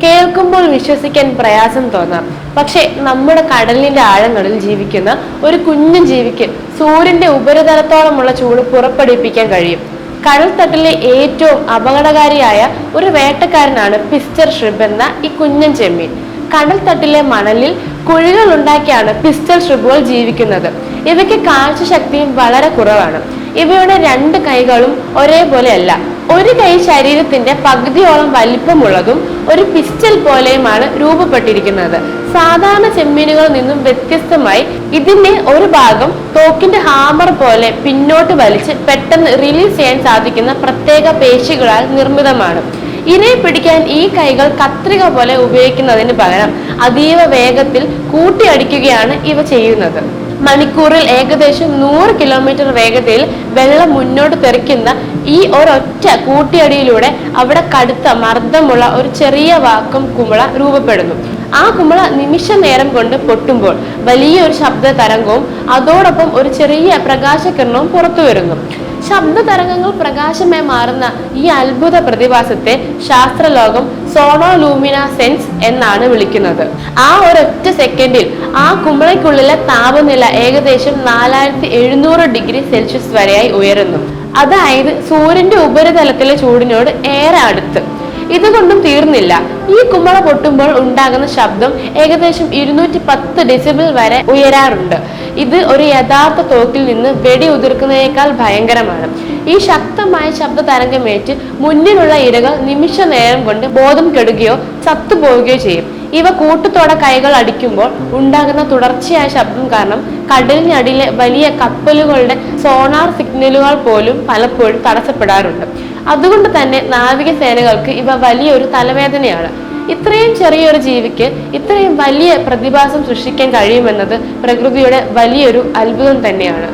കേൾക്കുമ്പോൾ വിശ്വസിക്കാൻ പ്രയാസം തോന്നാം. പക്ഷെ നമ്മുടെ കടലിന്റെ ആഴങ്ങളിൽ ജീവിക്കുന്ന ഒരു കുഞ്ഞു ജീവിക്ക് സൂര്യന്റെ ഉപരിതലത്തോളമുള്ള ചൂട് പുറപ്പെടുവിപ്പിക്കാൻ കഴിയും. കടൽത്തട്ടിലെ ഏറ്റവും അപകടകാരിയായ ഒരു വേട്ടക്കാരനാണ് പിസ്റ്റർ ഷ്രിബ് എന്ന ഈ കുഞ്ഞൻ ചെമ്മീൻ. കടൽത്തട്ടിലെ മണലിൽ കുഴികൾ ഉണ്ടാക്കിയാണ് പിസ്റ്റൽ ഷ്രിബുകൾ ജീവിക്കുന്നത്. ഇവയ്ക്ക് കാഴ്ചശക്തിയും വളരെ കുറവാണ്. ഇവയുടെ രണ്ട് കൈകളും ഒരേപോലെയല്ല. ഒരു കൈ ശരീരത്തിന്റെ പകുതിയോളം വലിപ്പമുള്ളതും ഒരു പിസ്റ്റൽ പോലെയുമാണ് രൂപപ്പെട്ടിരിക്കുന്നത്. സാധാരണ ചെമ്മീനുകളിൽ നിന്നും വ്യത്യസ്തമായി ഇതിന്റെ ഒരു ഭാഗം തോക്കിന്റെ ഹാമർ പോലെ പിന്നോട്ട് വലിച്ച് പെട്ടെന്ന് റിലീസ് ചെയ്യാൻ സാധിക്കുന്ന പ്രത്യേക പേശികളാൽ നിർമ്മിതമാണ്. ഇരയെ പിടിക്കാൻ ഈ കൈകൾ കത്രിക പോലെ ഉപയോഗിക്കുന്നതിന് പകരം അതീവ വേഗത്തിൽ കൂട്ടിയടിക്കുകയാണ് ഇവ ചെയ്യുന്നത്. മണിക്കൂറിൽ ഏകദേശം 100 കിലോമീറ്റർ വേഗതയിൽ വെള്ളം മുന്നോട്ട് തെറിക്കുന്ന ഈ ഒരൊറ്റ കൂട്ടിയടിയിലൂടെ അവിടെ കടുത്ത മർദ്ദമുള്ള ഒരു ചെറിയ വാക്വം കുമിള രൂപപ്പെടുന്നു. ആ കുമിള നിമിഷ നേരം കൊണ്ട് പൊട്ടുമ്പോൾ വലിയൊരു ശബ്ദ തരംഗവും അതോടൊപ്പം ഒരു ചെറിയ പ്രകാശകിരണവും പുറത്തു വരുന്നു. ശബ്ദ തരംഗങ്ങൾ പ്രകാശമായി മാറുന്ന ഈ അത്ഭുത പ്രതിഭാസത്തെ ശാസ്ത്രലോകം സോണോലൂമിനസെൻസ് എന്നാണ് വിളിക്കുന്നത്. ആ ഒരൊറ്റ സെക്കൻഡിൽ ആ കുമിളയ്ക്കുള്ളിലെ താപനില ഏകദേശം 4700 ഡിഗ്രി സെൽഷ്യസ് വരെയായി ഉയരുന്നു. അതായത് സൂര്യന്റെ ഉപരിതലത്തിലെ ചൂടിനോട് ഏറെ അടുത്ത്. ഇതുകൊണ്ടും തീർന്നില്ല. ഈ കുമിള പൊട്ടുമ്പോൾ ഉണ്ടാകുന്ന ശബ്ദം ഏകദേശം 210 ഡെസിബിൾ വരെ ഉയരാറുണ്ട്. ഇത് ഒരു യഥാർത്ഥ തോക്കിൽ നിന്ന് വെടി ഉതിർക്കുന്നതിനേക്കാൾ ഭയങ്കരമാണ്. ഈ ശക്തമായ ശബ്ദ തരംഗമേറ്റ് മുന്നിലുള്ള ഇരകൾ നിമിഷ നേരം കൊണ്ട് ബോധം കെടുകയോ ചത്തുപോവുകയോ ചെയ്യും. ഇവ കൂട്ടത്തോടെ കൈകൾ അടിക്കുമ്പോൾ ഉണ്ടാകുന്ന തുടർച്ചയായ ശബ്ദം കാരണം കടലിനടിയിലെ വലിയ കപ്പലുകളുടെ സോണാർ സിഗ്നലുകൾ പോലും പലപ്പോഴും തടസ്സപ്പെടാറുണ്ട്. അതുകൊണ്ട് തന്നെ നാവികസേനകൾക്ക് ഇവ വലിയൊരു തലവേദനയാണ്. ഇത്രയും ചെറിയൊരു ജീവിക്ക് ഇത്രയും വലിയ പ്രതിഭാസം സൃഷ്ടിക്കാൻ കഴിയുമെന്നത് പ്രകൃതിയുടെ വലിയൊരു അത്ഭുതം തന്നെയാണ്.